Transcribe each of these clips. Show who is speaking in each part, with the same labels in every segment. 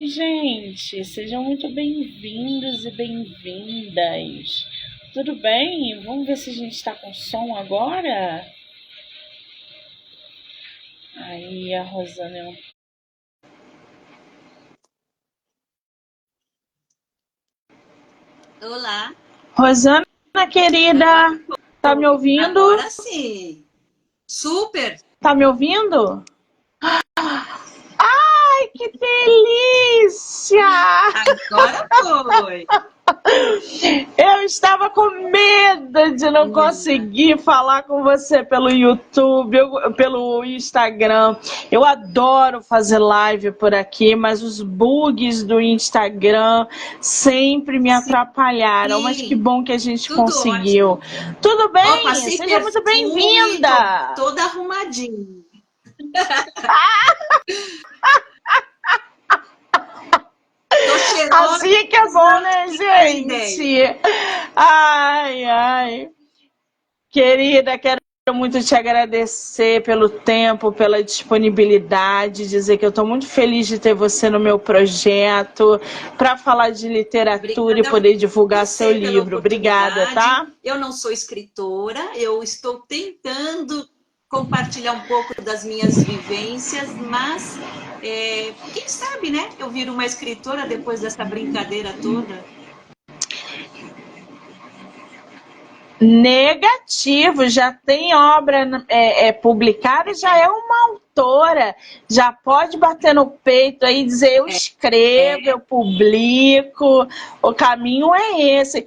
Speaker 1: Gente, sejam muito bem-vindos e bem-vindas. Tudo bem? Vamos ver se a gente está com som agora? Aí a Rosana.
Speaker 2: Olá.
Speaker 1: Rosana, querida, tá me ouvindo?
Speaker 2: Agora sim. Super.
Speaker 1: Tá me ouvindo? Ai, que delícia!
Speaker 2: Agora foi.
Speaker 1: Eu estava com medo de não conseguir falar com você pelo YouTube, pelo Instagram. Eu adoro fazer live por aqui, mas os bugs do Instagram sempre me atrapalharam. Mas que bom que a gente
Speaker 2: Tudo
Speaker 1: conseguiu.
Speaker 2: ótimo.
Speaker 1: Tudo bem?
Speaker 2: Passei
Speaker 1: Seja muito
Speaker 2: perfume,
Speaker 1: bem-vinda.
Speaker 2: toda arrumadinha. Tô cheirosa.
Speaker 1: Assim que é bom, né, gente? Ai, ai. Querida, quero muito te agradecer pelo tempo, pela disponibilidade, dizer que eu estou muito feliz de ter você no meu projeto, para falar de literatura
Speaker 2: Obrigada
Speaker 1: e poder divulgar seu
Speaker 2: pela
Speaker 1: livro. Obrigada, tá?
Speaker 2: Eu não sou escritora, eu estou tentando compartilhar um pouco das minhas vivências, mas quem sabe, né? Eu viro uma escritora depois dessa brincadeira toda.
Speaker 1: Negativo, já tem obra publicada, já é uma autora, já pode bater no peito aí e dizer eu escrevo, eu publico, o caminho é esse.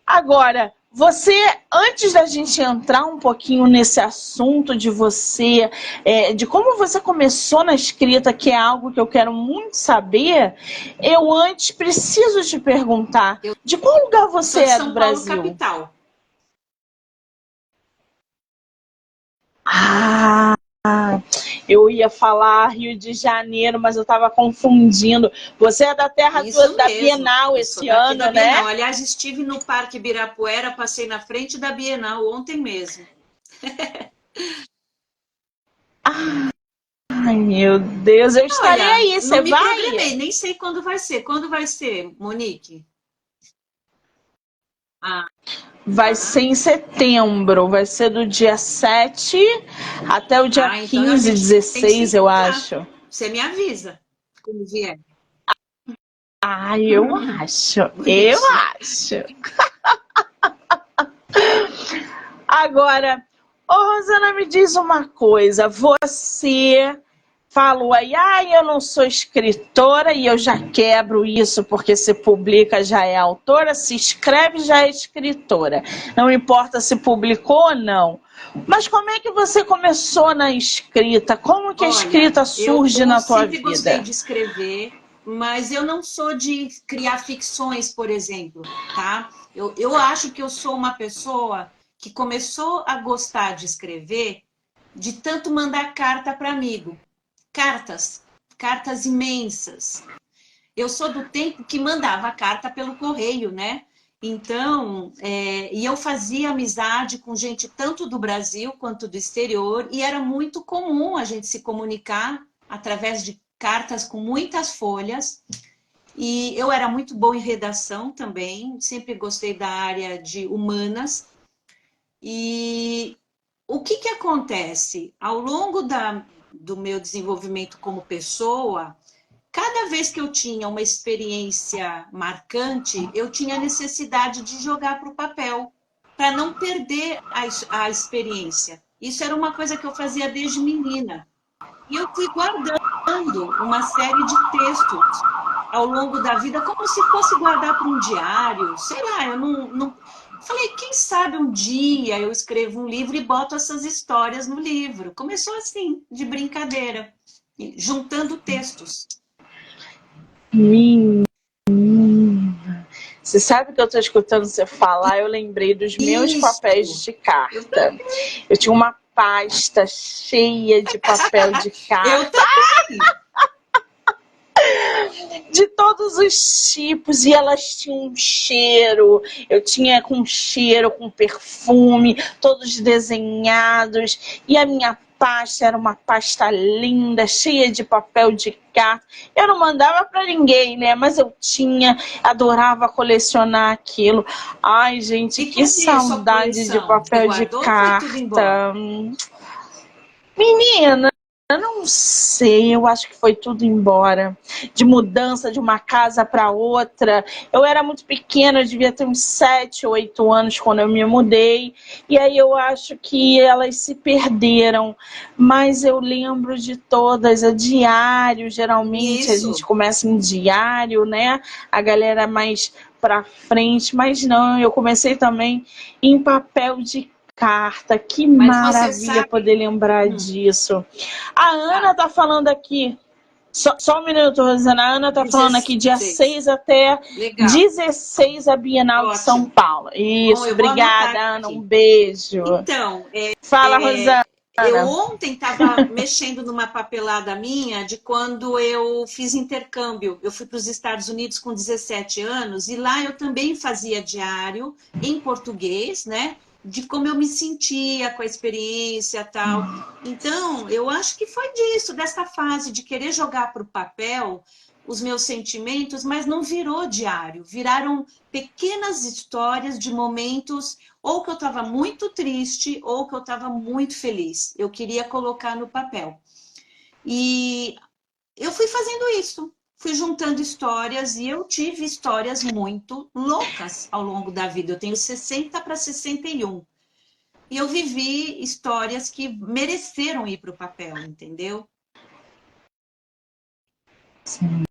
Speaker 1: Agora, você, antes da gente entrar um pouquinho nesse assunto de você, de como você começou na escrita, que é algo que eu quero muito saber, eu antes preciso te perguntar, de qual lugar você é do Brasil?
Speaker 2: São Paulo, capital.
Speaker 1: Ah, eu ia falar Rio de Janeiro, mas eu estava confundindo. Você é da terra da Bienal esse ano, né?
Speaker 2: Aliás, estive no Parque Ibirapuera, passei na frente da Bienal ontem mesmo.
Speaker 1: Ai, meu Deus, eu estarei aí, você vai?
Speaker 2: Não me programei, nem sei quando vai ser. Quando vai ser, Monique?
Speaker 1: Vai ser em setembro, vai ser do dia 7 até o dia 15, 16, eu acho.
Speaker 2: Você me avisa quando vier.
Speaker 1: Eu acho, eu acho. Agora, Rosana, me diz uma coisa, você falou aí, eu não sou escritora e eu já quebro isso porque se publica já é autora, se escreve já é escritora. Não importa se publicou ou não. Mas como é que você começou na escrita? Como que a escrita surge na tua vida?
Speaker 2: Eu sempre gostei de escrever, mas eu não sou de criar ficções, por exemplo, tá? Eu acho que eu sou uma pessoa que começou a gostar de escrever de tanto mandar carta para amigo. Cartas imensas. Eu sou do tempo que mandava carta pelo correio, né? Então, e eu fazia amizade com gente tanto do Brasil quanto do exterior, e era muito comum a gente se comunicar através de cartas com muitas folhas. E eu era muito boa em redação também, sempre gostei da área de humanas. E o que acontece? Ao longo do meu desenvolvimento como pessoa, cada vez que eu tinha uma experiência marcante, eu tinha necessidade de jogar para o papel, para não perder a experiência. Isso era uma coisa que eu fazia desde menina. E eu fui guardando uma série de textos ao longo da vida, como se fosse guardar para um diário. Sei lá, eu não... Falei, quem sabe um dia eu escrevo um livro e boto essas histórias no livro. Começou assim, de brincadeira, juntando textos.
Speaker 1: Menina, você sabe que eu estou escutando você falar, eu lembrei dos meus papéis de carta. Eu tinha uma pasta cheia de papel de carta.
Speaker 2: Eu também!
Speaker 1: de todos os tipos, e elas tinham um cheiro, eu tinha com cheiro, com perfume, todos desenhados, e a minha pasta era uma pasta linda, cheia de papel de carta. Eu não mandava para ninguém, né? Mas eu tinha, adorava colecionar aquilo. Ai, gente,
Speaker 2: E
Speaker 1: que
Speaker 2: cadê a sua
Speaker 1: saudade de
Speaker 2: coleção? Você
Speaker 1: papel de
Speaker 2: guardou ou foi tudo embora?
Speaker 1: carta. Menina, eu não sei, eu acho que foi tudo embora. De mudança de uma casa para outra. Eu era muito pequena, eu devia ter uns 7 ou 8 anos quando eu me mudei. E aí eu acho que elas se perderam. Mas eu lembro de todas, a diário, geralmente a gente
Speaker 2: Isso.
Speaker 1: começa em diário, né? A galera mais para frente, mas não, eu comecei também em papel de carta. Que
Speaker 2: Mas você
Speaker 1: maravilha
Speaker 2: sabe...
Speaker 1: poder lembrar
Speaker 2: Hum,
Speaker 1: disso. A Ana
Speaker 2: tá.
Speaker 1: tá falando aqui, só um minuto, Rosana. A Ana tá falando aqui, dia
Speaker 2: 16.
Speaker 1: 6 até
Speaker 2: Legal.
Speaker 1: 16 a Bienal de São
Speaker 2: Ótimo.
Speaker 1: Paulo.
Speaker 2: Bom,
Speaker 1: Isso,
Speaker 2: eu vou
Speaker 1: obrigada,
Speaker 2: anotar
Speaker 1: Ana, um
Speaker 2: aqui.
Speaker 1: beijo.
Speaker 2: Então,
Speaker 1: Fala, Rosana.
Speaker 2: eu ontem estava mexendo numa papelada minha de quando eu fiz intercâmbio. Eu fui para os Estados Unidos com 17 anos e lá eu também fazia diário em português, né? De como eu me sentia com a experiência e tal. Então, eu acho que foi disso, dessa fase de querer jogar para o papel os meus sentimentos, mas não virou diário. Viraram pequenas histórias de momentos ou que eu estava muito triste ou que eu estava muito feliz. Eu queria colocar no papel. E eu fui fazendo isso, fui juntando histórias e eu tive histórias muito loucas ao longo da vida. Eu tenho 60 para 61. E eu vivi histórias que mereceram ir para o papel, entendeu?
Speaker 1: Sim.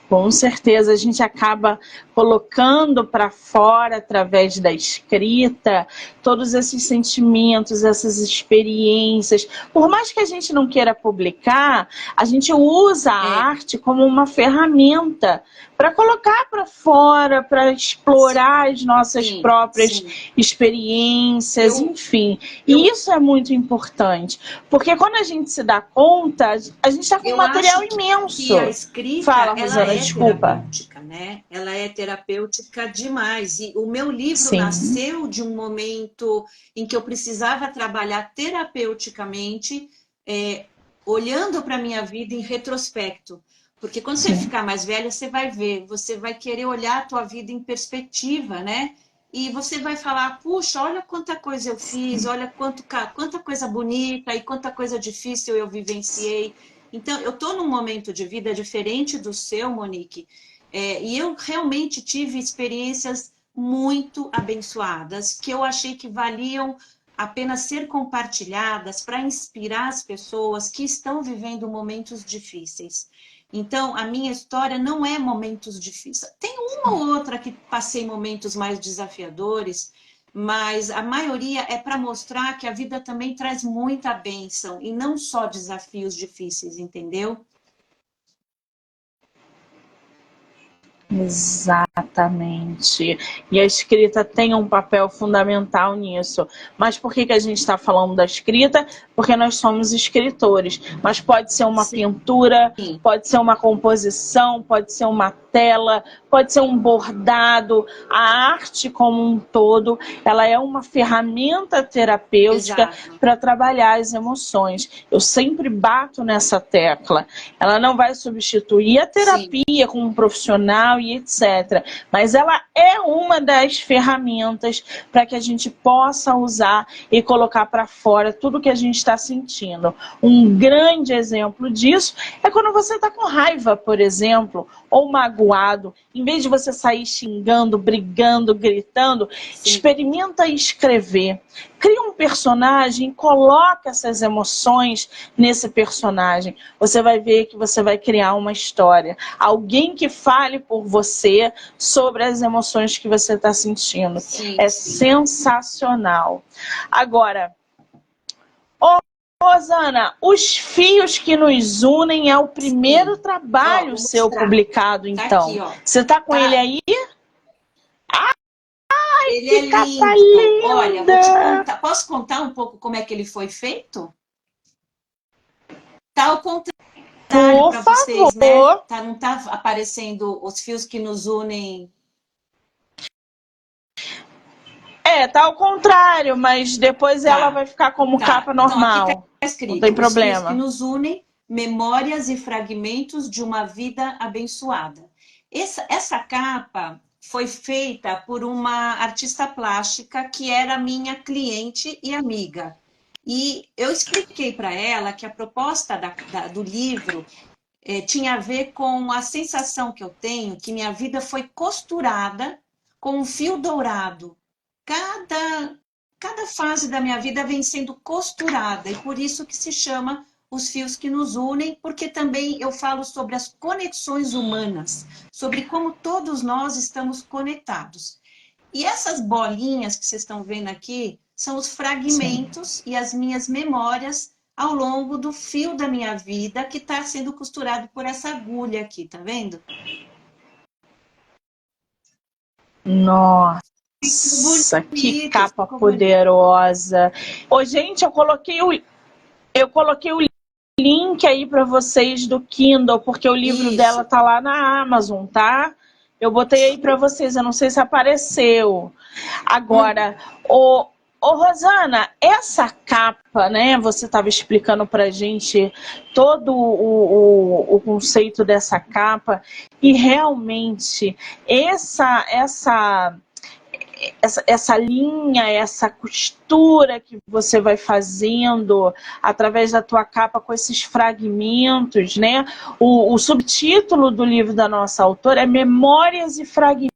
Speaker 1: Com certeza, a gente acaba colocando para fora, através da escrita, todos esses sentimentos, essas experiências. Por mais que a gente não queira publicar, a gente usa a arte como uma ferramenta para colocar para fora, para explorar as nossas
Speaker 2: Sim,
Speaker 1: próprias
Speaker 2: sim.
Speaker 1: experiências,
Speaker 2: Eu,
Speaker 1: enfim. E
Speaker 2: eu,
Speaker 1: isso é muito importante, porque quando a gente se dá conta, a gente está com um
Speaker 2: eu
Speaker 1: material
Speaker 2: acho que a
Speaker 1: imenso.
Speaker 2: escrita,
Speaker 1: Fala,
Speaker 2: ela
Speaker 1: Rosana,
Speaker 2: é
Speaker 1: desculpa.
Speaker 2: terapêutica, né? Ela é terapêutica demais. E o meu livro
Speaker 1: Sim,
Speaker 2: nasceu de um momento em que eu precisava trabalhar terapeuticamente, é, olhando para a minha vida em retrospecto. Porque quando você
Speaker 1: sim,
Speaker 2: ficar mais velha, você vai ver, você vai querer olhar a tua vida em perspectiva, né? E você vai falar, puxa, olha quanta coisa eu fiz, olha quanta coisa bonita e quanta coisa difícil eu vivenciei. Então, eu estou num momento de vida diferente do seu, Monique, e eu realmente tive experiências muito abençoadas, que eu achei que valiam apenas ser compartilhadas para inspirar as pessoas que estão vivendo momentos difíceis. Então, a minha história não é momentos difíceis. Tem uma ou outra que passei momentos mais desafiadores, mas a maioria é para mostrar que a vida também traz muita bênção e não só desafios difíceis, entendeu?
Speaker 1: exatamente. E a escrita tem um papel fundamental nisso. Mas por que a gente está falando da escrita? Porque nós somos escritores. Mas pode ser uma
Speaker 2: Sim,
Speaker 1: pintura, pode ser uma composição, pode ser uma tela, pode ser um bordado. A arte como um todo, ela é uma ferramenta terapêutica
Speaker 2: exato.
Speaker 1: para trabalhar as emoções. Eu sempre bato nessa tecla. Ela não vai substituir a
Speaker 2: Sim,
Speaker 1: terapia com um profissional e etc. Mas ela é uma das ferramentas para que a gente possa usar e colocar para fora tudo que a gente está sentindo. Um grande exemplo disso é quando você está com raiva, por exemplo, ou magoado. Em vez de você sair xingando, brigando, gritando,
Speaker 2: sim.
Speaker 1: experimenta escrever. Cria um personagem, coloca essas emoções nesse personagem. Você vai ver que você vai criar uma história. Alguém que fale por você sobre as emoções que você está sentindo.
Speaker 2: Sim,
Speaker 1: É
Speaker 2: sim.
Speaker 1: sensacional. Agora, ô Rosana, Os Fios que Nos Unem é o primeiro
Speaker 2: Sim. Ó,
Speaker 1: trabalho
Speaker 2: vou
Speaker 1: seu
Speaker 2: mostrar.
Speaker 1: publicado,
Speaker 2: Tá aqui,
Speaker 1: então.
Speaker 2: ó.
Speaker 1: Você está com ele
Speaker 2: Tá.
Speaker 1: aí?
Speaker 2: Ele
Speaker 1: Que
Speaker 2: é
Speaker 1: capa
Speaker 2: lindo. Olha, vou te
Speaker 1: linda!
Speaker 2: contar. Posso contar um pouco como é que ele foi feito? Tá ao contrário.
Speaker 1: Por
Speaker 2: para vocês, né?
Speaker 1: favor.
Speaker 2: Não tá aparecendo os fios que nos unem.
Speaker 1: Tá ao contrário, mas depois ela vai ficar como capa
Speaker 2: Então, aqui está
Speaker 1: normal. Não tem
Speaker 2: escrito: os fios que
Speaker 1: problema.
Speaker 2: nos unem, memórias e fragmentos de uma vida abençoada. Essa capa foi feita por uma artista plástica que era minha cliente e amiga. E eu expliquei para ela que a proposta do livro tinha a ver com a sensação que eu tenho que minha vida foi costurada com um fio dourado. Cada fase da minha vida vem sendo costurada, e por isso que se chama Os Fios que Nos Unem, porque também eu falo sobre as conexões humanas, sobre como todos nós estamos conectados. E essas bolinhas que vocês estão vendo aqui são os fragmentos Sim. e as minhas memórias ao longo do fio da minha vida que está sendo costurado por essa agulha aqui, tá vendo?
Speaker 1: Nossa, que capa poderosa. Ô, gente, eu coloquei o link aí para vocês do Kindle, porque o livro dela tá lá na Amazon, tá? Eu botei aí para vocês, eu não sei se apareceu. Agora, Ô, Rosana, essa capa, né? Você estava explicando para a gente todo o conceito dessa capa, e realmente essa linha, essa costura que você vai fazendo através da tua capa com esses fragmentos, né? O subtítulo do livro da nossa autora é Memórias e Fragmentos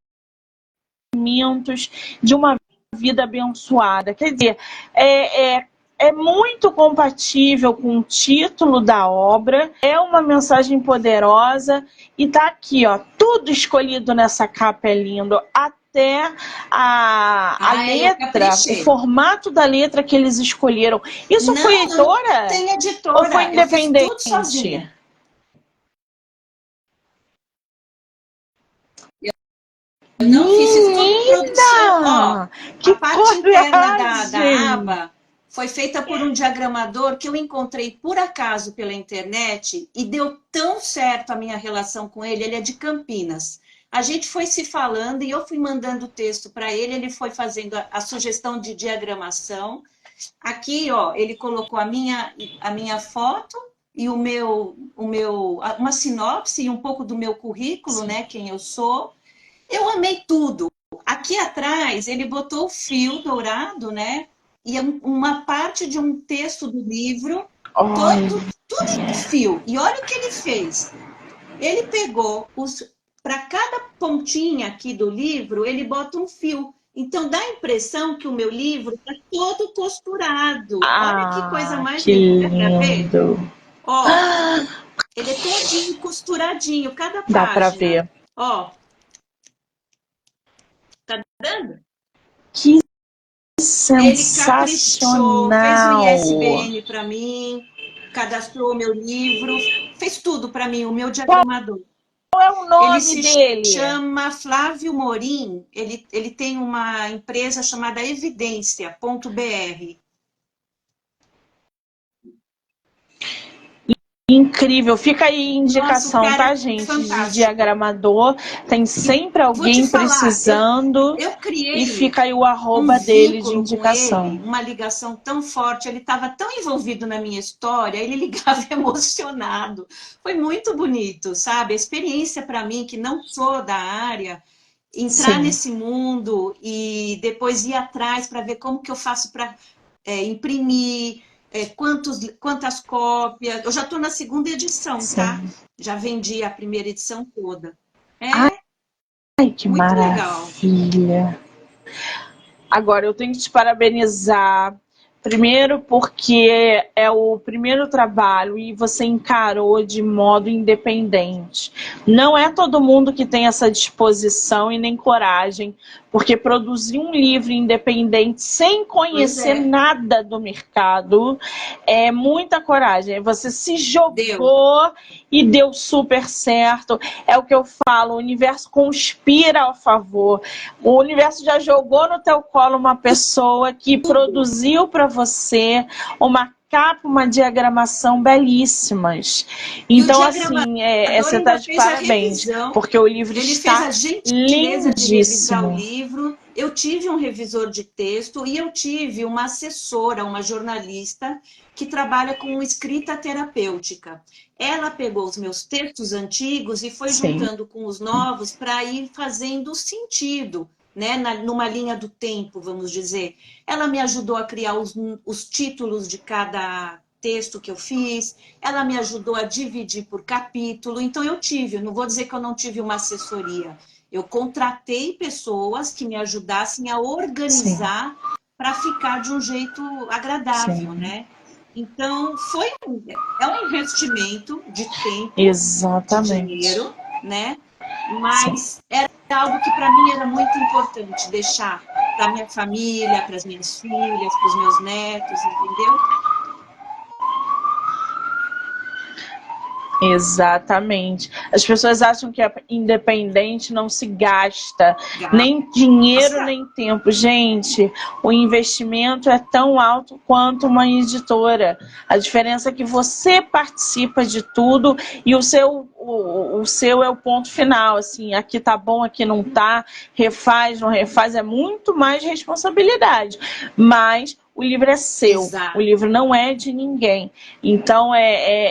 Speaker 1: de uma Vida Abençoada. Quer dizer, é muito compatível com o título da obra, é uma mensagem poderosa, e tá aqui, ó, tudo escolhido nessa capa é lindo, até a letra, o formato da letra que eles escolheram. Isso foi editora?
Speaker 2: Não tem editora.
Speaker 1: Ou foi independente?
Speaker 2: Eu fiz tudo sozinha. Eu não fiz isso tudo produção. Ó,
Speaker 1: que
Speaker 2: a parte interna da aba foi feita por um diagramador que eu encontrei por acaso pela internet, e deu tão certo a minha relação com ele. Ele é de Campinas. A gente foi se falando e eu fui mandando o texto para ele, ele foi fazendo a sugestão de diagramação. Aqui, ó, ele colocou a minha foto e uma sinopse e um pouco do meu currículo, né, quem eu sou. Eu amei tudo. Aqui atrás, ele botou o fio dourado, né? E uma parte de um texto do livro, tudo em fio. E olha o que ele fez. Ele pegou, para cada pontinha aqui do livro, ele bota um fio. Então, dá a impressão que o meu livro está todo costurado. Olha que coisa mais linda para ver. Ó, ele é todinho costuradinho, cada página.
Speaker 1: Dá para ver.
Speaker 2: Ó. Tá dando?
Speaker 1: Que sensacional!
Speaker 2: Ele caprichou, fez o ISBN para mim, cadastrou meu livro, fez tudo para mim, o meu diagramador.
Speaker 1: Qual é o nome dele?
Speaker 2: Ele se chama Flávio Morim, ele tem uma empresa chamada Evidência.br.
Speaker 1: Incrível, fica aí a indicação, tá, gente? De diagramador, tem sempre alguém precisando.
Speaker 2: Eu criei
Speaker 1: e fica aí o arroba dele de indicação.
Speaker 2: Com ele, uma ligação tão forte, ele estava tão envolvido na minha história, ele ligava emocionado. Foi muito bonito, sabe? A experiência para mim, que não sou da área, entrar nesse mundo e depois ir atrás para ver como que eu faço para imprimir. Quantas cópias. Eu já estou na segunda edição, tá? Já vendi a primeira edição toda.
Speaker 1: Ai, que muito maravilha. Legal. Agora, eu tenho que te parabenizar. Primeiro porque é o primeiro trabalho e você encarou de modo independente. Não é todo mundo que tem essa disposição e nem coragem, porque produzir um livro independente sem conhecer nada do mercado é muita coragem. Você se jogou e deu super certo. É o que eu falo, o universo conspira a favor. O universo já jogou no teu colo uma pessoa que produziu para você uma capa, uma diagramação belíssimas. Então, assim, você está de parabéns, porque o livro
Speaker 2: ele
Speaker 1: está
Speaker 2: fez a gentileza de revisar o
Speaker 1: lindíssimo.
Speaker 2: livro. Eu tive um revisor de texto e eu tive uma assessora, uma jornalista, que trabalha com escrita terapêutica. Ela pegou os meus textos antigos e foi
Speaker 1: Sim.
Speaker 2: juntando com os novos para ir fazendo sentido, né? Numa linha do tempo, vamos dizer. Ela me ajudou a criar os títulos de cada texto que eu fiz, ela me ajudou a dividir por capítulo. Então, não vou dizer que eu não tive uma assessoria, eu contratei pessoas que me ajudassem a organizar para ficar de um jeito agradável,
Speaker 1: Sim.
Speaker 2: né? Então, é um investimento de tempo,
Speaker 1: Exatamente.
Speaker 2: de dinheiro, né? Mas era algo que para mim era muito importante deixar para minha família, para as minhas filhas, para os meus netos, entendeu?
Speaker 1: Exatamente. As pessoas acham que independente não se gasta nem dinheiro nem tempo. Gente, o investimento é tão alto quanto uma editora. A diferença é que você participa de tudo e o seu é o ponto final. Assim, aqui tá bom, aqui não tá, refaz, não refaz, é muito mais responsabilidade. Mas o livro é seu,
Speaker 2: Exato.
Speaker 1: O livro não é de ninguém. Então,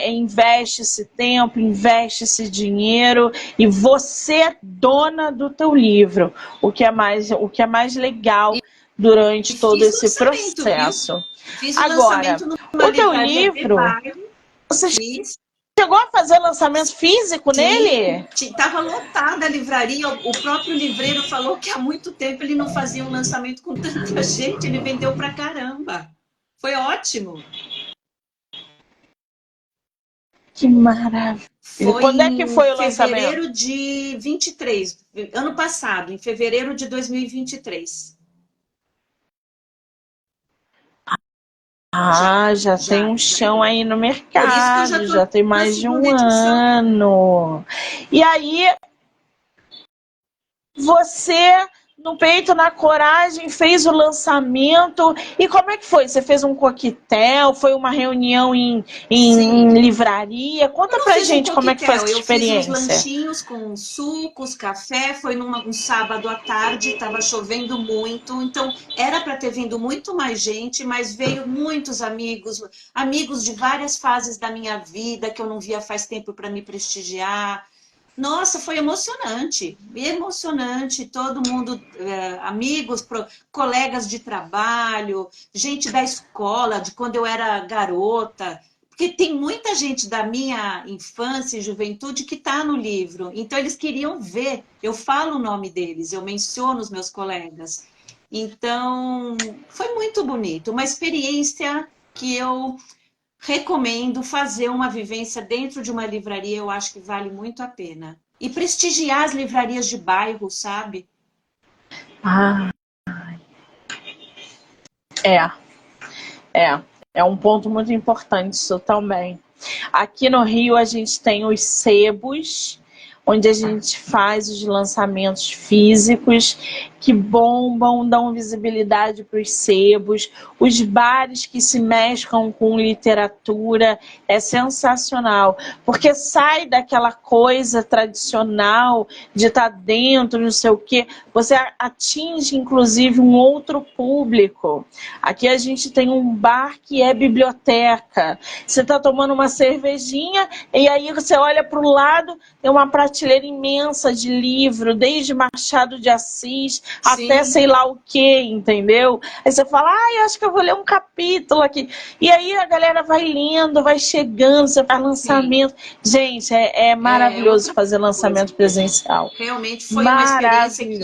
Speaker 1: investe esse tempo, investe esse dinheiro e você é dona do teu livro, o que é mais legal durante todo esse processo.
Speaker 2: Fiz
Speaker 1: Agora,
Speaker 2: lançamento numa
Speaker 1: o teu
Speaker 2: livraria de
Speaker 1: livro,
Speaker 2: bairro.
Speaker 1: você chegou a fazer lançamento físico nele?
Speaker 2: Estava lotada a livraria. O próprio livreiro falou que há muito tempo ele não fazia um lançamento com tanta gente. Ele vendeu pra caramba. Foi ótimo.
Speaker 1: Que maravilha. Quando é que foi o lançamento?
Speaker 2: Em fevereiro de 23, ano passado, em fevereiro de 2023.
Speaker 1: Já tem um chão aí no mercado, já tem mais de um ano. E aí, você, no peito, na coragem, fez o lançamento. E como é que foi? Você fez um coquetel? Foi uma reunião em livraria? Conta pra gente como é que foi essa experiência.
Speaker 2: Eu fiz uns lanchinhos com sucos, café. Foi um sábado à tarde, estava chovendo muito. Então, era para ter vindo muito mais gente, mas veio muitos amigos de várias fases da minha vida que eu não via faz tempo para me prestigiar. Nossa, foi emocionante, todo mundo, amigos, colegas de trabalho, gente da escola, de quando eu era garota, porque tem muita gente da minha infância e juventude que está no livro, então eles queriam ver, eu falo o nome deles, eu menciono os meus colegas, então foi muito bonito, uma experiência que eu recomendo. Fazer uma vivência dentro de uma livraria, eu acho que vale muito a pena. E prestigiar as livrarias de bairro, sabe?
Speaker 1: É um ponto muito importante isso também. Aqui no Rio a gente tem os sebos, onde a gente faz os lançamentos físicos que bombam, dão visibilidade para os sebos, os bares que se mesclam com literatura, é sensacional, porque sai daquela coisa tradicional de estar dentro, não sei o quê, você atinge inclusive um outro público. Aqui a gente tem um bar que é biblioteca, você está tomando uma cervejinha e aí você olha para o lado, tem uma prateleira imensa de livro, desde Machado de Assis até sei lá o que, entendeu? Aí você fala, eu acho que eu vou ler um capítulo aqui. E aí a galera vai lendo, vai chegando, você faz lançamento. Gente, é maravilhoso fazer lançamento presencial.
Speaker 2: Realmente foi uma experiência que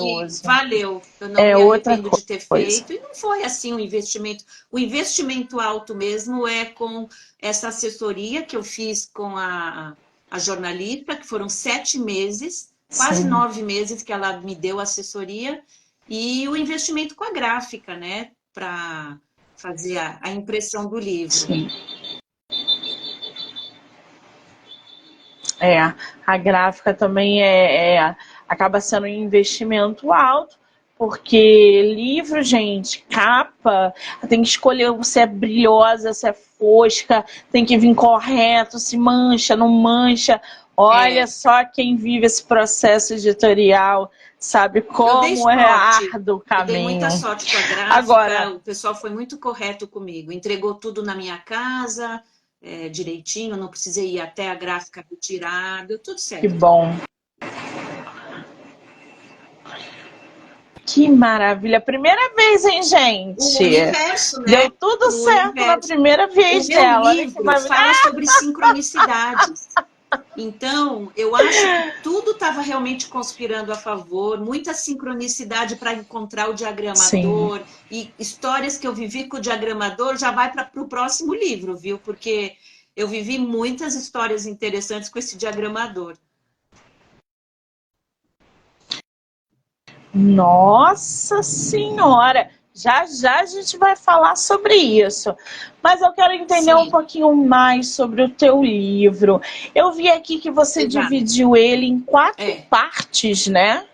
Speaker 2: valeu. Eu não me arrependo de ter feito. E não foi assim um investimento. O investimento alto mesmo é com essa assessoria que eu fiz com a jornalista, que foram 7 meses, quase 9 meses que ela me deu assessoria, e o investimento com a gráfica, né, para fazer a impressão do livro.
Speaker 1: Sim. A gráfica também acaba sendo um investimento alto, Porque livro, gente, capa, tem que escolher se é brilhosa, se é fosca, tem que vir correto, se mancha, não mancha. Olha só quem vive esse processo editorial, sabe
Speaker 2: Eu dei
Speaker 1: como é
Speaker 2: sorte,
Speaker 1: árduo o
Speaker 2: eu dei muita
Speaker 1: caminho.
Speaker 2: sorte com a gráfica,
Speaker 1: Agora,
Speaker 2: o pessoal foi muito correto comigo, entregou tudo na minha casa, direitinho, não precisei ir até a gráfica retirar, deu tudo
Speaker 1: que
Speaker 2: certo.
Speaker 1: bom. Que maravilha. Primeira vez, hein,
Speaker 2: O
Speaker 1: gente?
Speaker 2: universo,
Speaker 1: Deu
Speaker 2: né?
Speaker 1: tudo
Speaker 2: O
Speaker 1: certo na
Speaker 2: universo.
Speaker 1: primeira
Speaker 2: O
Speaker 1: vez
Speaker 2: meu
Speaker 1: dela. Olha que
Speaker 2: livro
Speaker 1: maravilha.
Speaker 2: fala sobre sincronicidades. Então, eu acho que tudo estava realmente conspirando a favor, muita sincronicidade para encontrar o
Speaker 1: Sim.
Speaker 2: diagramador, e histórias que eu vivi com o diagramador já vai para o próximo livro, viu? Porque eu vivi muitas histórias interessantes com esse diagramador.
Speaker 1: Nossa Senhora! Já já a gente vai falar sobre isso. Mas eu quero entender um
Speaker 2: Sim,
Speaker 1: pouquinho mais sobre o teu livro. Eu vi aqui que você
Speaker 2: exato.
Speaker 1: dividiu ele em 4
Speaker 2: É,
Speaker 1: partes, né?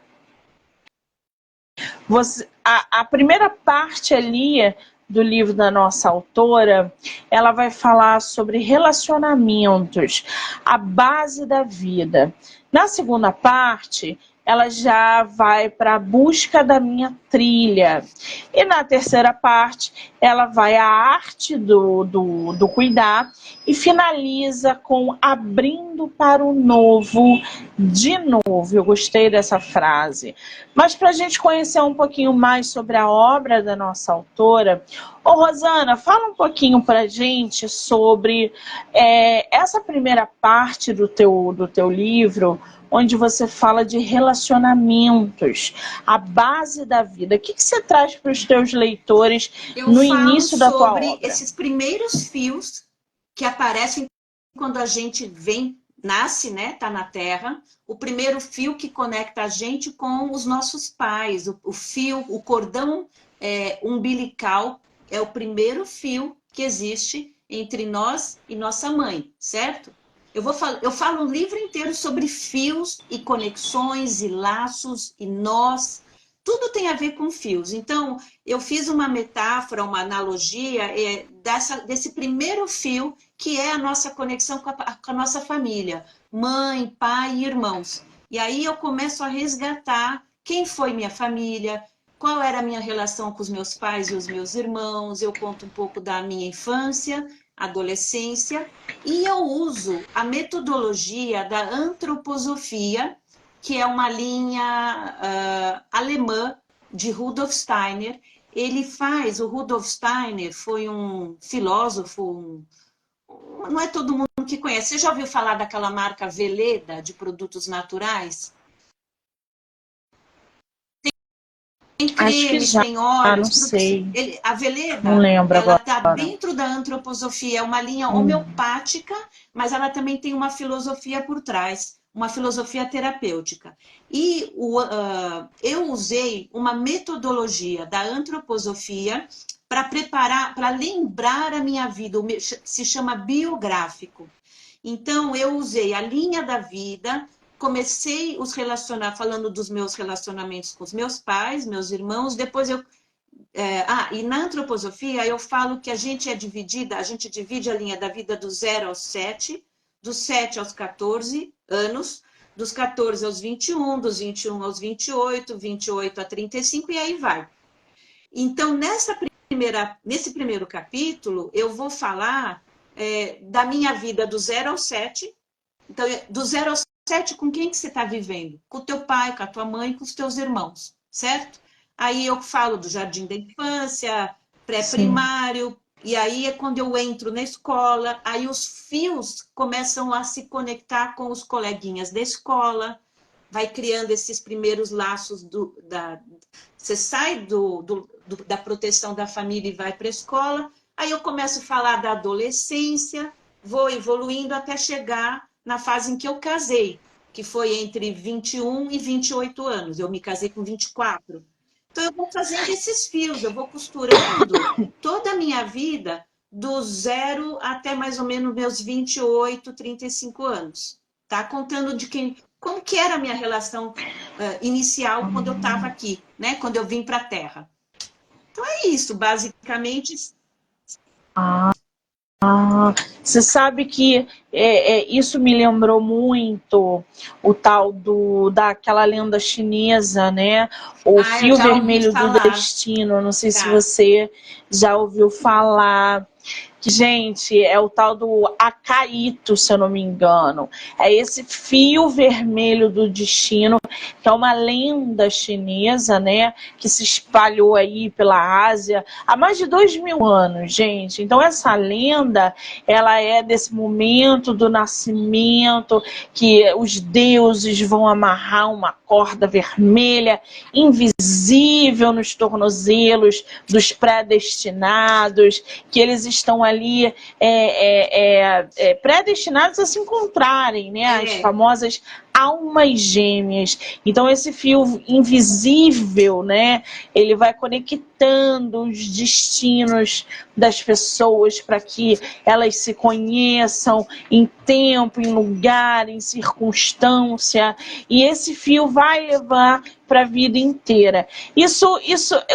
Speaker 1: A primeira parte ali do livro da nossa autora, ela vai falar sobre relacionamentos, a base da vida. Na segunda parte, ela já vai para a busca da minha trilha. E na terceira parte, ela vai à arte do cuidar e finaliza com abrindo para o novo de novo. Eu gostei dessa frase. Mas para a gente conhecer um pouquinho mais sobre a obra da nossa autora, ô Rosana, fala um pouquinho para a gente sobre essa primeira parte do teu livro, onde você fala de relacionamentos, a base da vida. O que você traz para os teus leitores
Speaker 2: eu
Speaker 1: no
Speaker 2: falo
Speaker 1: início da tua
Speaker 2: sobre
Speaker 1: obra?
Speaker 2: esses primeiros fios que aparecem quando a gente nasce, né, tá na Terra, o primeiro fio que conecta a gente com os nossos pais, o fio, o cordão umbilical é o primeiro fio que existe entre nós e nossa mãe, certo? Eu falo um livro inteiro sobre fios e conexões e laços e nós, tudo tem a ver com fios. Então, eu fiz uma metáfora, uma analogia desse primeiro fio que é a nossa conexão com a nossa família, mãe, pai e irmãos. E aí eu começo a resgatar quem foi minha família, qual era a minha relação com os meus pais e os meus irmãos, eu conto um pouco da minha infância, adolescência, e eu uso a metodologia da antroposofia, que é uma linha alemã de Rudolf Steiner. O Rudolf Steiner foi um filósofo, não é todo mundo que conhece. Você já ouviu falar daquela marca Veleda de produtos naturais? Tem
Speaker 1: Acho que
Speaker 2: cremes,
Speaker 1: já,
Speaker 2: tem óleos,
Speaker 1: não
Speaker 2: tudo que
Speaker 1: sei,
Speaker 2: a
Speaker 1: não
Speaker 2: Veleda,
Speaker 1: lembro
Speaker 2: ela
Speaker 1: agora.
Speaker 2: está dentro da antroposofia, é uma linha homeopática, mas ela também tem uma filosofia por trás, uma filosofia terapêutica. E eu usei uma metodologia da antroposofia para preparar, para lembrar a minha vida, se chama biográfico. Então, eu usei a linha da vida, comecei falando dos meus relacionamentos com os meus pais, meus irmãos, depois e na antroposofia eu falo que a gente divide a linha da vida do 0 aos 7, dos 7 aos 14 anos, dos 14 aos 21, dos 21 aos 28, 28 a 35 e aí vai. Então, nesse primeiro capítulo, eu vou falar da minha vida do 0 ao 7. Então, do 0 ao 7, com quem que você está vivendo? Com o teu pai, com a tua mãe, com os teus irmãos, certo? Aí eu falo do jardim da infância,
Speaker 1: Sim.
Speaker 2: pré-primário, e aí é quando eu entro na escola, aí os fios começam a se conectar com os coleguinhas da escola, vai criando esses primeiros laços você sai da proteção da família e vai para a escola, aí eu começo a falar da adolescência, vou evoluindo até chegar na fase em que eu casei, que foi entre 21 e 28 anos. Eu me casei com 24. Então, eu vou fazendo esses fios, eu vou costurando toda a minha vida do 0 até mais ou menos meus 28, 35 anos. Tá? Contando como que era a minha relação inicial quando eu estava aqui, né? Quando eu vim para a Terra. Então é isso, basicamente.
Speaker 1: Você sabe que isso me lembrou muito o tal daquela lenda chinesa, né? O
Speaker 2: Eu
Speaker 1: fio
Speaker 2: já ouvi
Speaker 1: vermelho do
Speaker 2: falar.
Speaker 1: destino. Não sei se
Speaker 2: Já.
Speaker 1: você já ouviu falar. Que, gente, é o tal do Acaíto, se eu não me engano. É esse fio vermelho do destino, que é uma lenda chinesa, né? Que se espalhou aí pela Ásia há mais de 2000 anos, gente. Então, essa lenda, ela é desse momento do nascimento, que os deuses vão amarrar uma corda vermelha, invisível nos tornozelos dos predestinados, que eles estão ali predestinados a se encontrarem, né? As famosas almas gêmeas. Então, esse fio invisível, né? Ele vai conectando os destinos das pessoas para que elas se conheçam em tempo, em lugar, em circunstância. E esse fio vai levar para a vida inteira. Isso,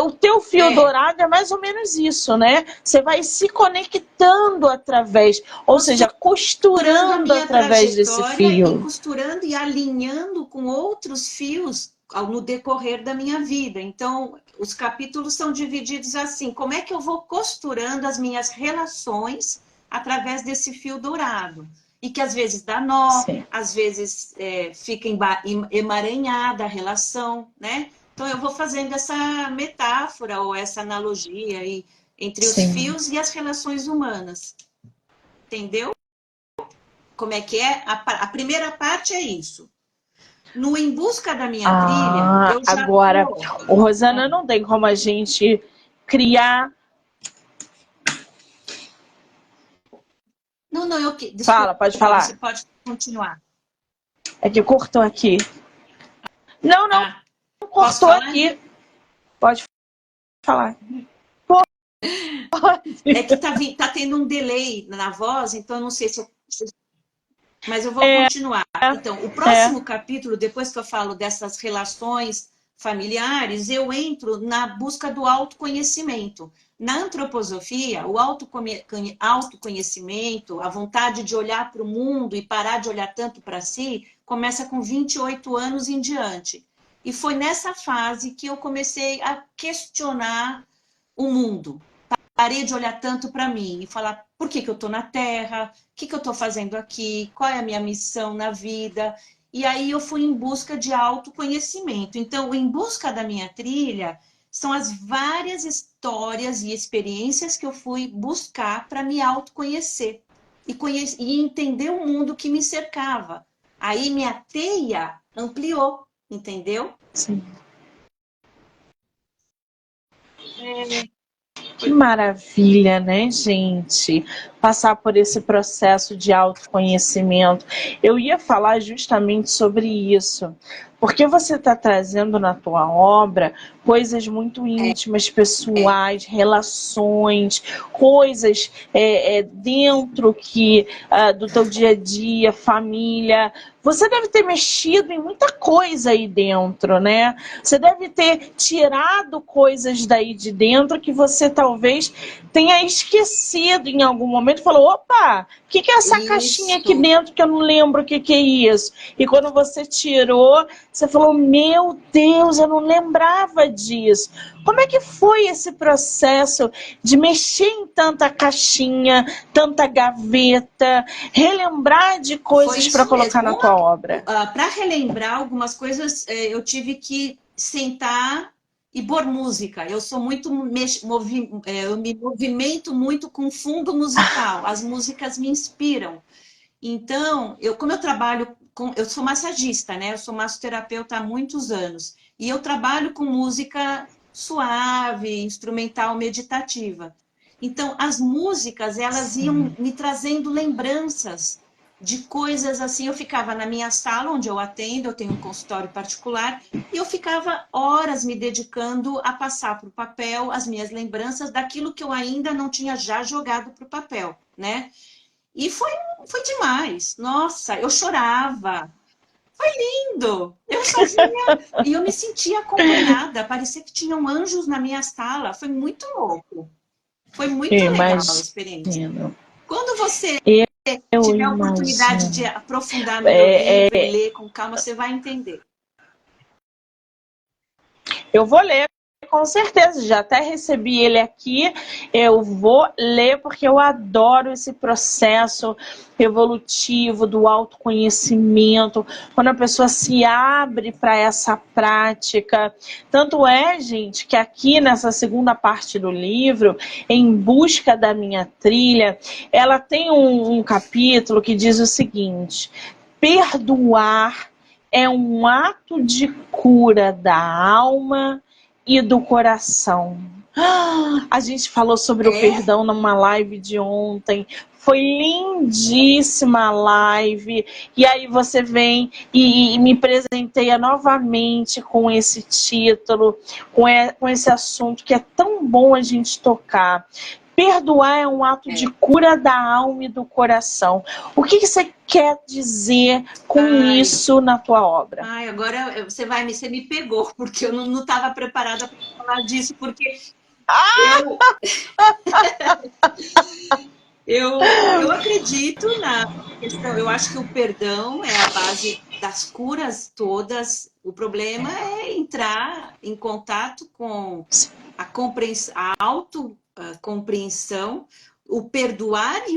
Speaker 1: o teu fio dourado é mais ou menos isso, né? Você vai se conectando através, ou seja, costurando através desse fio.
Speaker 2: E costurando e alinhando com outros fios no decorrer da minha vida. Então, os capítulos são divididos assim: como é que eu vou costurando as minhas relações através desse fio dourado? E que às vezes dá nó, sim, às vezes fica emaranhada a relação, né? Então eu vou fazendo essa metáfora ou essa analogia aí entre os fios e as relações humanas. Entendeu? Como é que é? A primeira parte é isso. No Em Busca da Minha Trilha, eu já...
Speaker 1: Agora, o Rosana, não tem como a gente criar...
Speaker 2: Não, desculpa,
Speaker 1: fala, pode falar.
Speaker 2: Você pode continuar.
Speaker 1: É que cortou aqui. Não, cortou aqui. Pode falar.
Speaker 2: É que tá tendo um delay na voz, então eu não sei se eu... Mas eu vou continuar. Então, o próximo capítulo, depois que eu falo dessas relações familiares, eu entro na busca do autoconhecimento. Na antroposofia, o autoconhecimento, a vontade de olhar para o mundo e parar de olhar tanto para si, começa com 28 anos em diante. E foi nessa fase que eu comecei a questionar o mundo. Parei de olhar tanto para mim e falar por que eu estou na Terra, o que eu estou fazendo aqui, qual é a minha missão na vida. E aí eu fui em busca de autoconhecimento. Então, Em Busca da Minha Trilha são as várias histórias e experiências que eu fui buscar para me autoconhecer e entender o mundo que me cercava. Aí minha teia ampliou, entendeu?
Speaker 1: Sim. Que maravilha, né, gente? Passar por esse processo de autoconhecimento. Eu ia falar justamente sobre isso, porque você está trazendo na tua obra coisas muito íntimas, pessoais, relações, coisas dentro do teu dia a dia, família. Você deve ter mexido em muita coisa aí dentro, né? Você deve ter tirado coisas daí de dentro que você talvez tenha esquecido em algum momento. Falou, opa, o que é essa caixinha aqui dentro que eu não lembro o que é isso? E quando você tirou, você falou, meu Deus, eu não lembrava disso. Como é que foi esse processo de mexer em tanta caixinha, tanta gaveta, relembrar de coisas para colocar na tua obra?
Speaker 2: Para relembrar algumas coisas, eu tive que sentar e pôr música. Eu sou muito eu me movimento muito com fundo musical. As músicas me inspiram. Então, como eu trabalho eu sou massagista, né? Eu sou massoterapeuta há muitos anos e eu trabalho com música suave, instrumental, meditativa. Então, as músicas, elas iam me trazendo lembranças de coisas assim. Eu ficava na minha sala, onde eu atendo, eu tenho um consultório particular, e eu ficava horas me dedicando a passar para o papel as minhas lembranças daquilo que eu ainda não tinha já jogado para o papel, né? E foi demais. Nossa, eu chorava. Lindo! Eu sozinha, e eu me sentia acompanhada, parecia que tinham anjos na minha sala, foi muito louco. Foi muito
Speaker 1: Eu
Speaker 2: legal a experiência.
Speaker 1: imagino.
Speaker 2: Quando você
Speaker 1: Eu
Speaker 2: tiver a oportunidade de
Speaker 1: imagino.
Speaker 2: aprofundar no meu
Speaker 1: É,
Speaker 2: livro e ler com calma, você vai entender.
Speaker 1: eu vou ler, com certeza. Já até recebi ele aqui. Eu vou ler porque eu adoro esse processo evolutivo do autoconhecimento, quando a pessoa se abre para essa prática. Tanto é, gente, que aqui nessa segunda parte do livro, Em Busca da Minha Trilha, ela tem um capítulo que diz o seguinte: perdoar é um ato de cura da alma e do coração. A gente falou sobre o
Speaker 2: É,
Speaker 1: perdão numa live de ontem. Foi lindíssima a live. E aí você vem e me presenteia novamente com esse título, com esse assunto que é tão bom a gente tocar. Perdoar é um ato de cura da alma e do coração. O que você quer dizer com
Speaker 2: ai,
Speaker 1: isso na tua obra?
Speaker 2: ai, agora você me pegou, porque eu não estava preparada para falar disso, porque eu, eu acredito na questão, eu acho que o perdão é a base das curas todas. O problema é entrar em contato com a compreensão, a autocompreensão, o perdoar e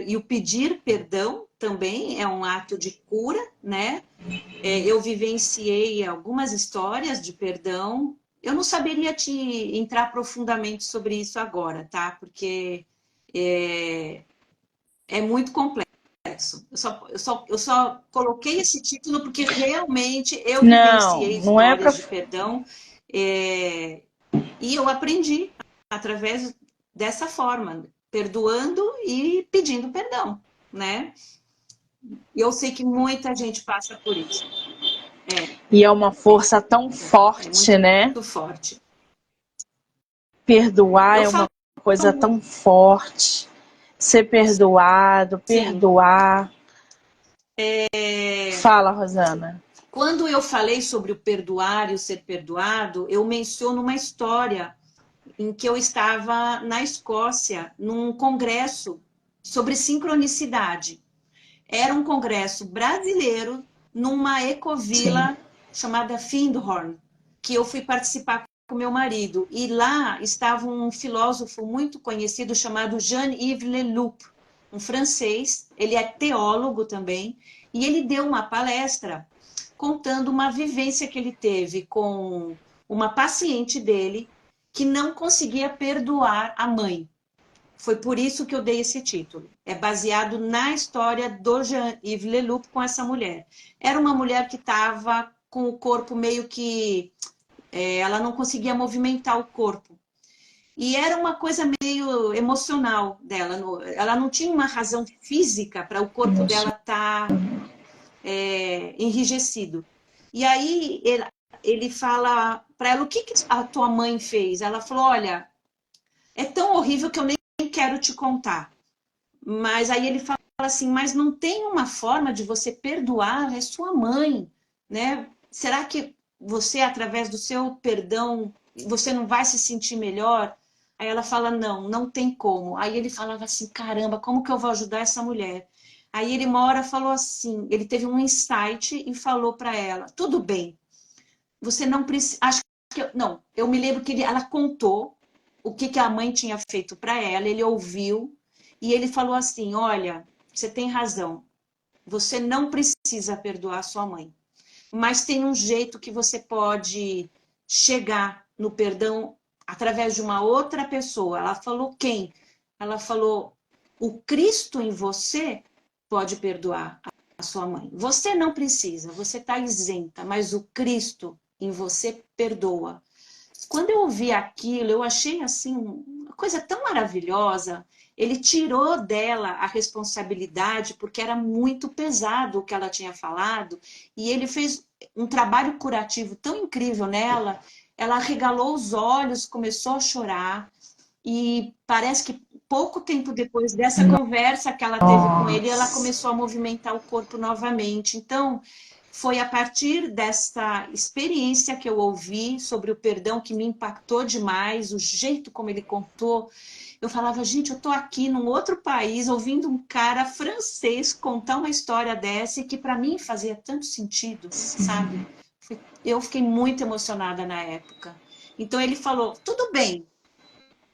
Speaker 2: e o pedir perdão também é um ato de cura, né? Eu vivenciei algumas histórias de perdão. Eu não saberia te entrar profundamente sobre isso agora, tá? Porque é, é muito complexo. Eu só coloquei esse título porque realmente eu
Speaker 1: Não,
Speaker 2: vivenciei
Speaker 1: não é para.
Speaker 2: histórias de perdão, é, e eu aprendi através dessa forma, perdoando e pedindo perdão, né? E eu sei que muita gente passa por isso.
Speaker 1: E é uma força tão
Speaker 2: É
Speaker 1: forte,
Speaker 2: muito
Speaker 1: né?
Speaker 2: forte.
Speaker 1: Perdoar
Speaker 2: Eu
Speaker 1: é uma
Speaker 2: falo,
Speaker 1: coisa tão forte. Ser perdoado,
Speaker 2: sim,
Speaker 1: perdoar.
Speaker 2: é,
Speaker 1: Fala, Rosana.
Speaker 2: quando eu falei sobre o perdoar e o ser perdoado, eu menciono uma história em que eu estava na Escócia, num congresso sobre sincronicidade. Era um congresso brasileiro numa
Speaker 1: Sim.
Speaker 2: ecovila chamada Findhorn, que eu fui participar com meu marido. E lá estava um filósofo muito conhecido chamado Jean-Yves Leloup, um francês. Ele é teólogo também. E ele deu uma palestra contando uma vivência que ele teve com uma paciente dele que não conseguia perdoar a mãe. Foi por isso que eu dei esse título. É baseado na história do Jean-Yves Leloup com essa mulher. Era uma mulher que estava com o corpo meio que... ela não conseguia movimentar o corpo. E era uma coisa meio emocional dela. Ela não tinha uma razão física para o corpo dela estar enrijecido. E aí ele fala para ela, o que a tua mãe fez? Ela falou, olha, é tão horrível que eu nem quero te contar. Mas aí ele fala assim, mas não tem uma forma de você perdoar a sua mãe, né? Será que você, através do seu perdão, você não vai se sentir melhor? Aí ela fala, não, não tem como. Aí ele falava assim, caramba, como que eu vou ajudar essa mulher? Aí ele uma hora falou assim, ele teve um insight e falou para ela, tudo bem, você não precisa, acho que não, eu me lembro que ela contou o que a mãe tinha feito para ela, ele ouviu e ele falou assim, olha, você tem razão, você não precisa perdoar sua mãe, mas tem um jeito que você pode chegar no perdão através de uma outra pessoa. Ela falou quem? Ela falou, o Cristo em você pode perdoar a sua mãe. Você não precisa, você está isenta, mas o Cristo em você perdoa. Quando eu ouvi aquilo, eu achei assim uma coisa tão maravilhosa. Ele tirou dela a responsabilidade porque era muito pesado o que ela tinha falado e ele fez um trabalho curativo tão incrível nela. Ela arregalou os olhos, começou a chorar e parece que pouco tempo depois dessa conversa que ela teve com ele, ela
Speaker 1: Nossa.
Speaker 2: começou a movimentar o corpo novamente. Então, foi a partir dessa experiência que eu ouvi sobre o perdão que me impactou demais, o jeito como ele contou. Eu falava, gente, eu tô aqui num outro país ouvindo um cara francês contar uma história dessa e que para mim fazia tanto sentido, sabe? Eu fiquei muito emocionada na época. Então ele falou, tudo bem,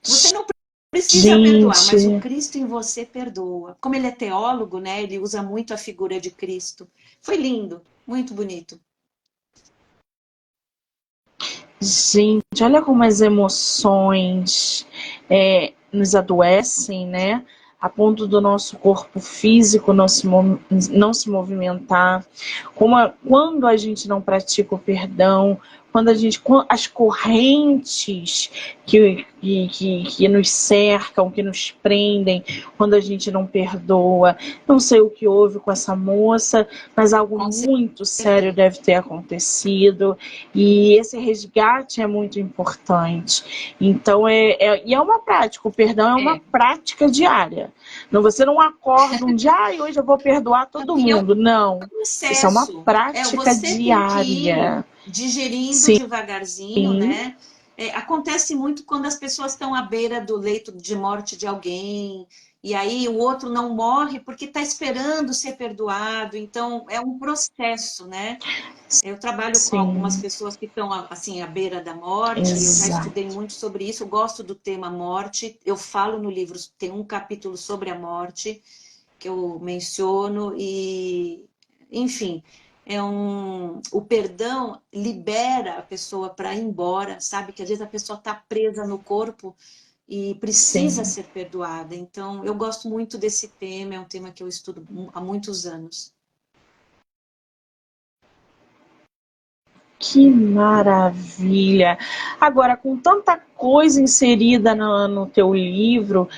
Speaker 2: você não precisa perdoar, mas o
Speaker 1: Gente,
Speaker 2: Cristo em você perdoa. Como ele é teólogo, né? Ele usa muito a figura de Cristo. Foi lindo, muito bonito.
Speaker 1: gente, olha como as emoções nos adoecem, né? A ponto do nosso corpo físico não se movimentar. Quando a gente não pratica o perdão, as correntes que nos cercam, que nos prendem, quando a gente não perdoa. Não sei o que houve com essa moça, mas algo
Speaker 2: Com
Speaker 1: muito sério
Speaker 2: certeza.
Speaker 1: deve ter acontecido. E esse resgate é muito importante. Então, e é uma prática, o perdão é uma
Speaker 2: É.
Speaker 1: prática diária. Não, você não acorda um dia, hoje eu vou perdoar todo
Speaker 2: E é um
Speaker 1: mundo. Não, isso é uma
Speaker 2: processo.
Speaker 1: prática
Speaker 2: Você tem que ir
Speaker 1: diária.
Speaker 2: digerindo
Speaker 1: Sim,
Speaker 2: devagarzinho, né? Acontece muito quando as pessoas estão à beira do leito de morte de alguém, e aí o outro não morre porque está esperando ser perdoado. Então, é um processo, né? Eu trabalho com algumas
Speaker 1: sim,
Speaker 2: pessoas que estão assim à beira da morte. Eu já estudei
Speaker 1: exato.
Speaker 2: muito sobre isso. Eu gosto do tema morte. Eu falo no livro, tem um capítulo sobre a morte que eu menciono e, enfim, o perdão libera a pessoa para ir embora, sabe? Que às vezes a pessoa está presa no corpo e precisa
Speaker 1: Sim.
Speaker 2: ser perdoada. Então, eu gosto muito desse tema, é um tema que eu estudo há muitos anos.
Speaker 1: Que maravilha! Agora, com tanta coisa inserida no teu livro,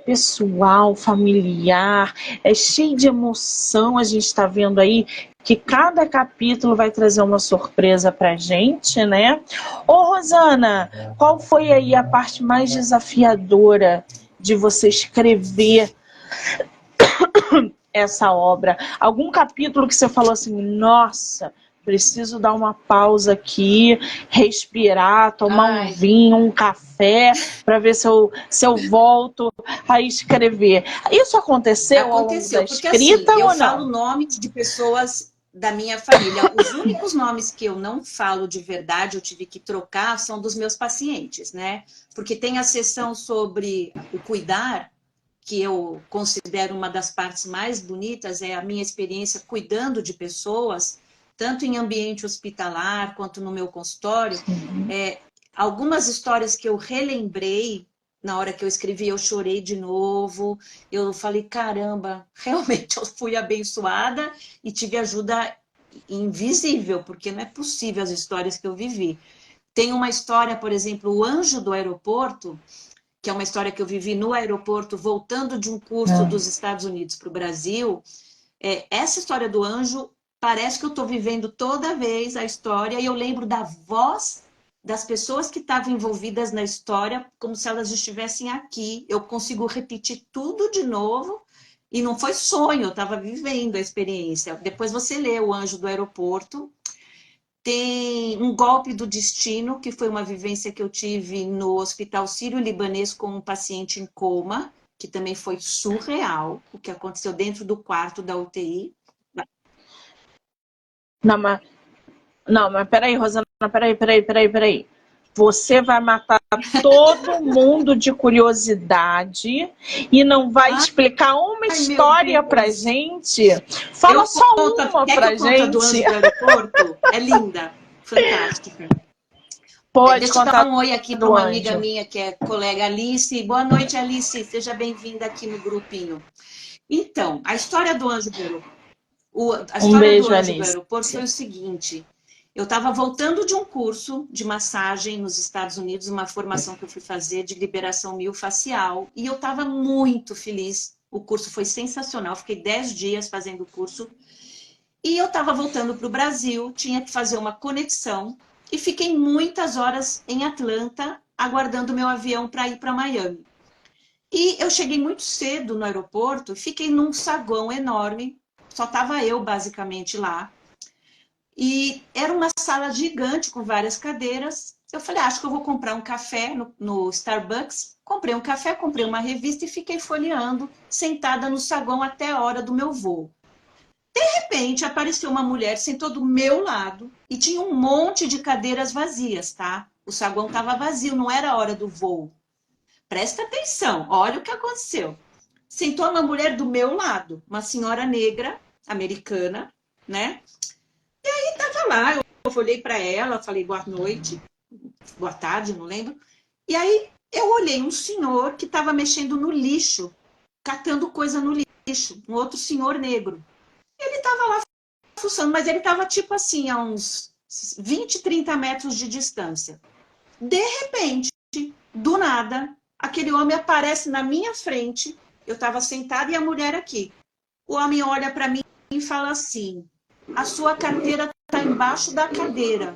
Speaker 1: pessoal, familiar, é cheio de emoção, a gente está vendo aí que cada capítulo vai trazer uma surpresa para gente, né? Ô, Rosana, qual foi aí a parte mais desafiadora de você escrever essa obra? Algum capítulo que você falou assim, nossa, preciso dar uma pausa aqui, respirar, tomar um
Speaker 2: Ai,
Speaker 1: vinho, um café, para ver se eu volto a escrever. Isso aconteceu ao longo da
Speaker 2: aconteceu, porque assim,
Speaker 1: escrita
Speaker 2: eu
Speaker 1: ou
Speaker 2: falo
Speaker 1: não?
Speaker 2: nomes de pessoas da minha família. Os únicos nomes que eu não falo de verdade, eu tive que trocar, são dos meus pacientes, né? Porque tem a sessão sobre o cuidar, que eu considero uma das partes mais bonitas, é a minha experiência cuidando de pessoas, tanto em ambiente hospitalar quanto no meu consultório. É, algumas histórias que eu relembrei na hora que eu escrevi, eu chorei de novo. Eu falei, caramba, realmente eu fui abençoada e tive ajuda invisível, porque não é possível as histórias que eu vivi. Tem uma história, por exemplo, o anjo do aeroporto, que é uma história que eu vivi no aeroporto, voltando de um curso
Speaker 1: Ah,
Speaker 2: dos Estados Unidos para o Brasil. Essa história do anjo, parece que eu estou vivendo toda vez a história e eu lembro da voz das pessoas que estavam envolvidas na história, como se elas estivessem aqui. Eu consigo repetir tudo de novo e não foi sonho, eu estava vivendo a experiência. Depois você lê O Anjo do Aeroporto. Tem Um Golpe do Destino, que foi uma vivência que eu tive no Hospital Sírio-Libanês com um paciente em coma, que também foi surreal, o que aconteceu dentro do quarto da UTI.
Speaker 1: não, mas peraí, Rosana, peraí. Você vai matar todo mundo de curiosidade e não vai explicar uma
Speaker 2: Ai, meu
Speaker 1: história pra
Speaker 2: Deus!
Speaker 1: gente? Fala
Speaker 2: Eu
Speaker 1: só
Speaker 2: conto.
Speaker 1: uma
Speaker 2: Quer que
Speaker 1: pra
Speaker 2: eu conte a do
Speaker 1: gente.
Speaker 2: Anjo do Aeroporto? É linda, fantástica.
Speaker 1: Pode
Speaker 2: Deixa eu dar
Speaker 1: contar
Speaker 2: um oi aqui para
Speaker 1: do
Speaker 2: uma amiga
Speaker 1: anjo.
Speaker 2: minha que é colega Alice. Boa noite, Alice. Seja bem-vinda aqui no grupinho. Então, a história do Anjo do Aeroporto. A
Speaker 1: Um
Speaker 2: história do
Speaker 1: beijo,
Speaker 2: anjo do
Speaker 1: Alice.
Speaker 2: aeroporto foi o seguinte: eu estava voltando de um curso de massagem nos Estados Unidos, uma formação que eu fui fazer de liberação miofascial, e eu estava muito feliz. O curso foi sensacional, fiquei 10 dias fazendo o curso. E eu estava voltando para o Brasil, tinha que fazer uma conexão, e fiquei muitas horas em Atlanta, aguardando meu avião para ir para Miami. E eu cheguei muito cedo no aeroporto, fiquei num saguão enorme, só estava eu basicamente lá. E era uma sala gigante com várias cadeiras. Eu falei, acho que eu vou comprar um café no Starbucks. Comprei um café, comprei uma revista e fiquei folheando, sentada no saguão até a hora do meu voo. De repente, apareceu uma mulher, sentou do meu lado e tinha um monte de cadeiras vazias, tá? O saguão estava vazio, não era a hora do voo. Presta atenção, olha o que aconteceu. Sentou uma mulher do meu lado, uma senhora negra, americana, né? Tava lá, eu olhei para ela, falei boa noite, boa tarde, não lembro. E aí eu olhei um senhor que estava mexendo no lixo, catando coisa no lixo, um outro senhor negro. Ele estava lá fuçando, mas ele estava tipo assim, a uns 20, 30 metros de distância. De repente, do nada, aquele homem aparece na minha frente, eu estava sentada e a mulher aqui. O homem olha para mim e fala assim, a sua carteira está embaixo da cadeira.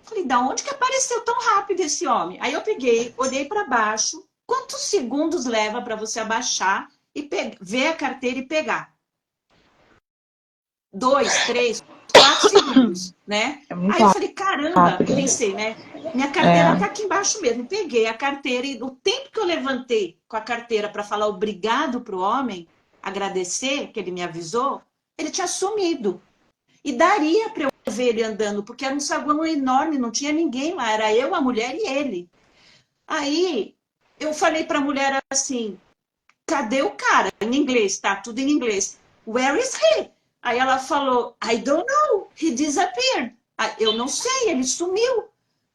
Speaker 2: Falei, da onde que apareceu tão rápido esse homem? Aí eu peguei, olhei para baixo. Quantos segundos leva para você abaixar e ver a carteira e pegar? 2, 3, 4 segundos, né? Aí eu falei, caramba, pensei, né? Minha carteira tá aqui embaixo mesmo. Peguei a carteira e o tempo que eu levantei com a carteira para falar obrigado pro homem, agradecer que ele me avisou, ele tinha sumido. E daria para eu ver ele andando, porque era um saguão enorme, não tinha ninguém lá, era eu, a mulher e ele. Aí eu falei para a mulher assim, cadê o cara? Em inglês, tá? Tudo em inglês. Where is he? Aí ela falou, I don't know, he disappeared. Aí, eu não sei, ele sumiu.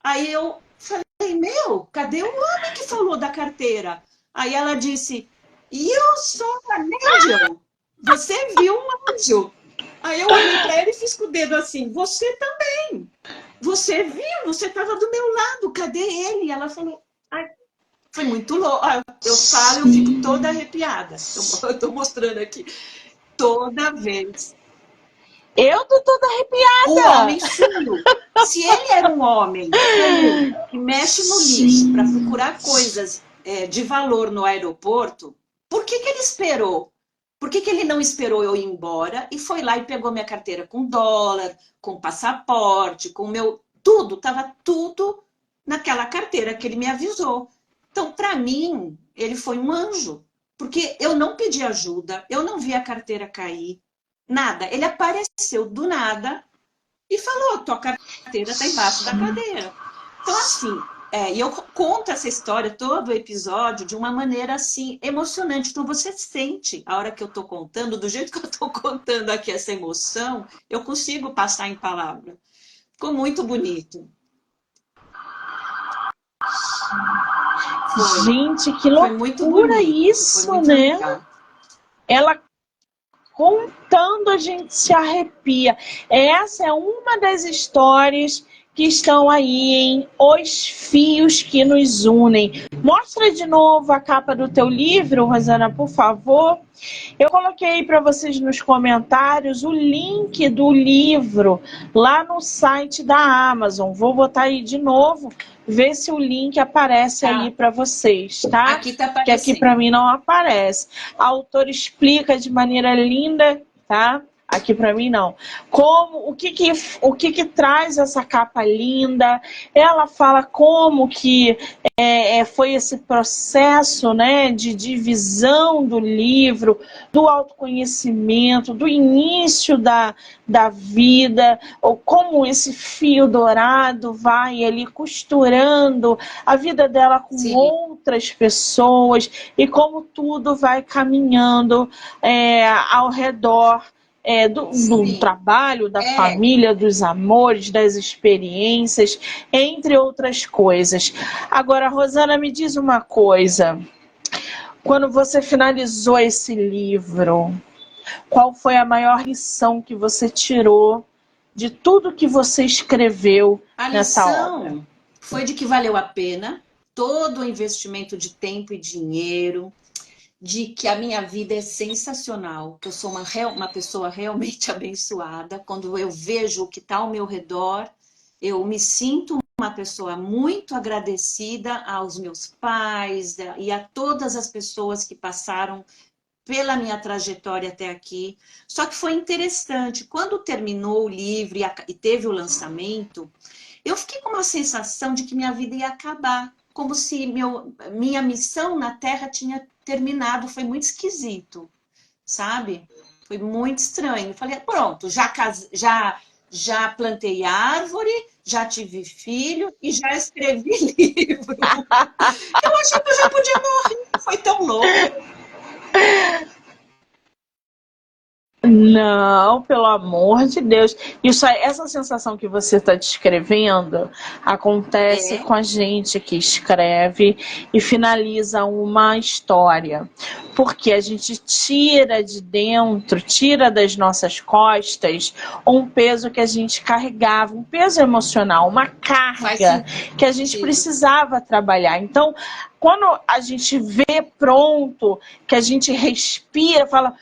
Speaker 2: Aí eu falei, meu, cadê o homem que falou da carteira? Aí ela disse, you saw an angel. Você viu um anjo. Aí eu olhei para ele e fiz com o dedo assim, você também. Você viu, você estava do meu lado, cadê ele? E ela falou, ai, foi muito louco. Eu falo, eu fico toda arrepiada. Eu estou mostrando aqui. Toda vez.
Speaker 1: Eu tô toda arrepiada.
Speaker 2: O homem sumiu. Se ele era um homem comum, que mexe no lixo para procurar coisas de valor no aeroporto, por que ele esperou? Por que ele não esperou eu ir embora e foi lá e pegou minha carteira com dólar, com passaporte, com meu... Tudo, estava tudo naquela carteira que ele me avisou. Então, para mim, ele foi um anjo. Porque eu não pedi ajuda, eu não vi a carteira cair, nada. Ele apareceu do nada e falou, tua carteira está embaixo da cadeira. Então, assim, e eu conto essa história, todo o episódio, de uma maneira, assim, emocionante. Então, você sente, a hora que eu estou contando, do jeito que eu estou contando aqui essa emoção, eu consigo passar em palavra. Ficou muito bonito.
Speaker 1: Foi. Gente, que loucura muito isso, né? Legal. Ela contando, a gente se arrepia. Essa é uma das histórias que estão aí em Os Fios que Nos Unem. Mostra de novo a capa do teu livro, Rosana, por favor. Eu coloquei para vocês nos comentários o link do livro lá no site da Amazon. Vou botar aí de novo, ver se o link aparece aí para vocês, tá?
Speaker 2: Aqui tá aparecendo.
Speaker 1: Que aqui para mim não aparece. A autora explica de maneira linda, tá? Aqui para mim não. Como, o que traz essa capa linda? Ela fala como que foi esse processo, né, de divisão do livro, do autoconhecimento, do início da vida, ou como esse fio dourado vai ali costurando a vida dela com Sim. outras pessoas e como tudo vai caminhando ao redor do trabalho, da família, dos amores, das experiências, entre outras coisas. Agora, Rosana, me diz uma coisa. Quando você finalizou esse livro, qual foi a maior lição que você tirou de tudo que você escreveu nessa obra?
Speaker 2: A lição foi de que valeu a pena todo o investimento de tempo e dinheiro, de que a minha vida é sensacional, que eu sou uma pessoa realmente abençoada. Quando eu vejo o que está ao meu redor, eu me sinto uma pessoa muito agradecida aos meus pais e a todas as pessoas que passaram pela minha trajetória até aqui. Só que foi interessante, quando terminou o livro e teve o lançamento, eu fiquei com uma sensação de que minha vida ia acabar, como se minha missão na Terra tinha terminado. Foi muito esquisito, sabe? Foi muito estranho. Falei, pronto, já plantei árvore, já tive filho e já escrevi livro. Eu achei que eu já podia morrer. Foi tão louco.
Speaker 1: Não, pelo amor de Deus. Essa sensação que você está descrevendo acontece
Speaker 2: É,
Speaker 1: com a gente que escreve e finaliza uma história. Porque a gente tira de dentro, tira das nossas costas um peso que a gente carregava, um peso emocional, uma
Speaker 2: faz
Speaker 1: carga que a gente
Speaker 2: sentido.
Speaker 1: precisava trabalhar. Então, quando a gente vê pronto, que a gente respira, fala.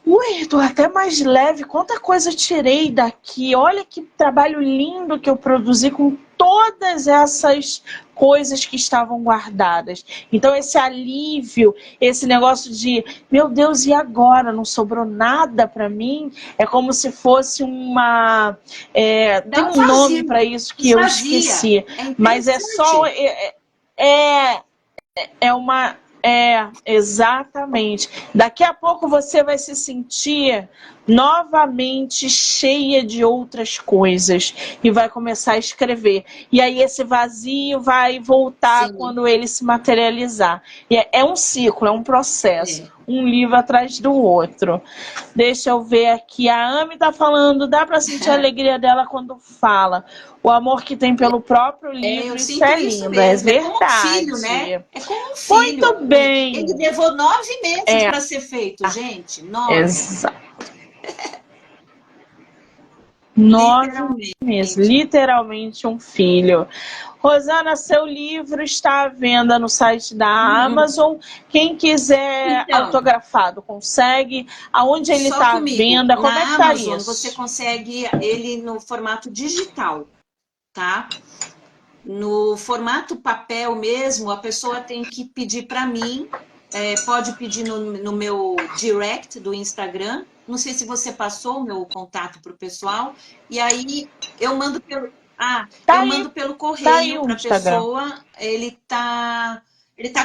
Speaker 1: Ui, tô até mais leve. Quanta coisa eu tirei daqui. Olha que trabalho lindo que eu produzi com todas essas coisas que estavam guardadas. Então, esse alívio, esse negócio de, meu Deus, e agora? Não sobrou nada para mim? É como se fosse uma. Tem
Speaker 2: Dá um
Speaker 1: um nome para
Speaker 2: vazio,
Speaker 1: isso que eu
Speaker 2: esvazia.
Speaker 1: esqueci,
Speaker 2: É
Speaker 1: mas é só.
Speaker 2: interessante.
Speaker 1: É, é uma. Exatamente. Daqui a pouco você vai se sentir novamente cheia de outras coisas e vai começar a escrever. E aí esse vazio vai voltar
Speaker 2: Sim,
Speaker 1: quando ele se materializar. E é um ciclo, é um processo.
Speaker 2: é.
Speaker 1: Um livro atrás do outro. Deixa eu ver aqui. A Ami tá falando, dá para sentir a alegria dela quando fala. O amor que tem pelo próprio livro,
Speaker 2: Eu
Speaker 1: isso
Speaker 2: sinto
Speaker 1: é
Speaker 2: isso
Speaker 1: lindo, é
Speaker 2: mesmo. É como um filho, né?
Speaker 1: verdade.
Speaker 2: É como um
Speaker 1: Muito
Speaker 2: filho. Ele
Speaker 1: bem.
Speaker 2: levou 9 meses
Speaker 1: É,
Speaker 2: para ser feito, gente. 9.
Speaker 1: exato. 9 meses,
Speaker 2: Literalmente.
Speaker 1: literalmente um filho. Rosana, seu livro está à venda no site da
Speaker 2: Uhum.
Speaker 1: Amazon. Quem quiser
Speaker 2: Então,
Speaker 1: autografado, consegue. Aonde ele
Speaker 2: só
Speaker 1: está à
Speaker 2: comigo.
Speaker 1: venda? Como é que
Speaker 2: Na
Speaker 1: tá
Speaker 2: Amazon, você
Speaker 1: isso?
Speaker 2: consegue ele no formato digital, tá? No formato papel mesmo, a pessoa tem que pedir para mim, pode pedir no meu direct do Instagram. Não sei se você passou o meu contato para o pessoal, e aí eu mando
Speaker 1: Tá
Speaker 2: eu
Speaker 1: aí,
Speaker 2: mando pelo
Speaker 1: tá aí
Speaker 2: correio
Speaker 1: o
Speaker 2: para a
Speaker 1: Instagram.
Speaker 2: pessoa. Ele tá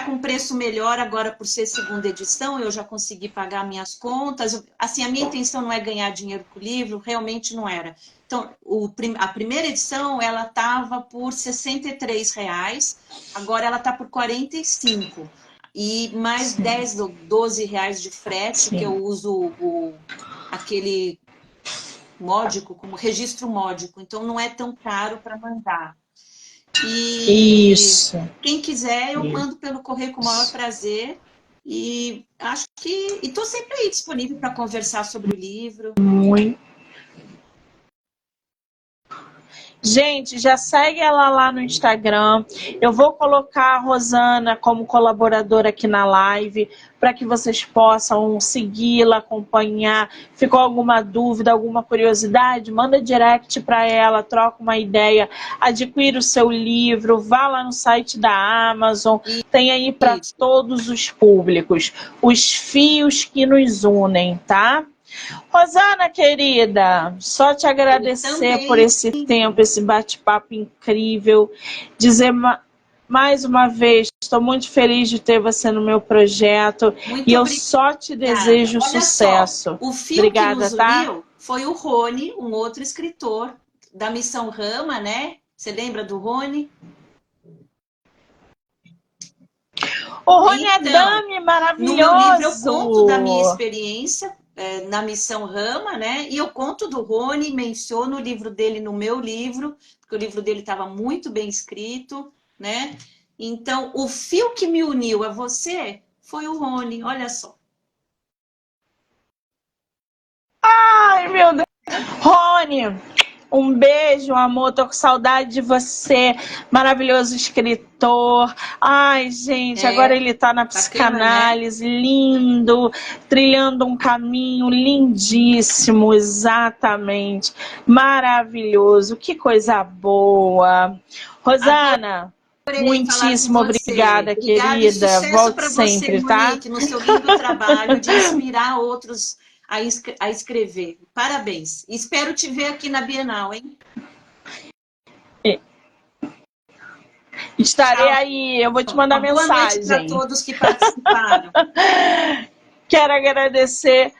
Speaker 2: com preço melhor agora por ser segunda edição, eu já consegui pagar minhas contas. Assim, a minha intenção não é ganhar dinheiro com o livro, realmente não era. Então, a primeira edição, ela estava por R$ 63, agora ela está por 45. E mais
Speaker 1: Sim,
Speaker 2: 10 ou 12 reais de frete, que eu
Speaker 1: sim.
Speaker 2: uso aquele módico, como registro módico. Então, não é tão caro para mandar. E
Speaker 1: Isso,
Speaker 2: quem quiser, eu mando pelo correio com o maior
Speaker 1: isso.
Speaker 2: prazer. E acho que. E estou sempre aí disponível para conversar sobre o livro.
Speaker 1: Muito. Gente, já segue ela lá no Instagram. Eu vou colocar a Rosana como colaboradora aqui na live para que vocês possam segui-la, acompanhar. Ficou alguma dúvida, alguma curiosidade? Manda direct para ela, troca uma ideia, adquira o seu livro, vá lá no site da Amazon. Tem aí para
Speaker 2: Isso.
Speaker 1: todos os públicos. Os fios que nos unem, tá? Rosana, querida, só te
Speaker 2: Eu
Speaker 1: agradecer por
Speaker 2: também.
Speaker 1: esse tempo, esse bate-papo incrível. Dizer mais uma vez, estou muito feliz de ter você no meu projeto e
Speaker 2: Muito
Speaker 1: eu
Speaker 2: obrigada.
Speaker 1: só te
Speaker 2: Obrigada.
Speaker 1: desejo
Speaker 2: Olha só,
Speaker 1: sucesso.
Speaker 2: o fio que
Speaker 1: Obrigada,
Speaker 2: nos
Speaker 1: tá?
Speaker 2: uniu foi o Rony, um outro escritor da Missão Rama, né? Você lembra do Rony?
Speaker 1: O Rony
Speaker 2: Então,
Speaker 1: Adame,
Speaker 2: no meu livro eu conto da minha
Speaker 1: maravilhoso!
Speaker 2: experiência na Missão Rama, né? E eu conto do Rony, menciono o livro dele no meu livro, porque o livro dele estava muito bem escrito, né? Então, o fio que me uniu a você foi o Rony, olha só.
Speaker 1: Ai, meu Deus! Rony, um beijo, amor. Tô com saudade de você. Maravilhoso escritor. Ai, gente, agora
Speaker 2: É,
Speaker 1: ele tá na
Speaker 2: bacana, né?
Speaker 1: psicanálise. Lindo. Trilhando um caminho lindíssimo. Exatamente. Maravilhoso. Que coisa boa.
Speaker 2: Adorei.
Speaker 1: Rosana. Muitíssimo
Speaker 2: falar com você.
Speaker 1: obrigada,
Speaker 2: Obrigada e
Speaker 1: querida.
Speaker 2: sucesso
Speaker 1: Volte
Speaker 2: para você,
Speaker 1: sempre, tá?
Speaker 2: Monique, no seu lindo trabalho de inspirar outros a escrever. Parabéns. Espero te ver aqui na Bienal, hein?
Speaker 1: Estarei
Speaker 2: Tchau.
Speaker 1: aí, eu vou te mandar
Speaker 2: Uma boa noite para
Speaker 1: mensagem.
Speaker 2: todos que participaram.
Speaker 1: Quero agradecer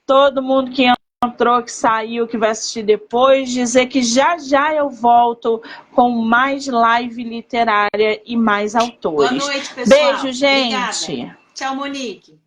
Speaker 1: todo mundo que entrou, que saiu, que vai assistir depois, dizer que já já eu volto com mais live literária e mais
Speaker 2: Boa
Speaker 1: autores.
Speaker 2: noite,
Speaker 1: Beijo,
Speaker 2: pessoal.
Speaker 1: gente!
Speaker 2: Obrigada. Tchau, Monique.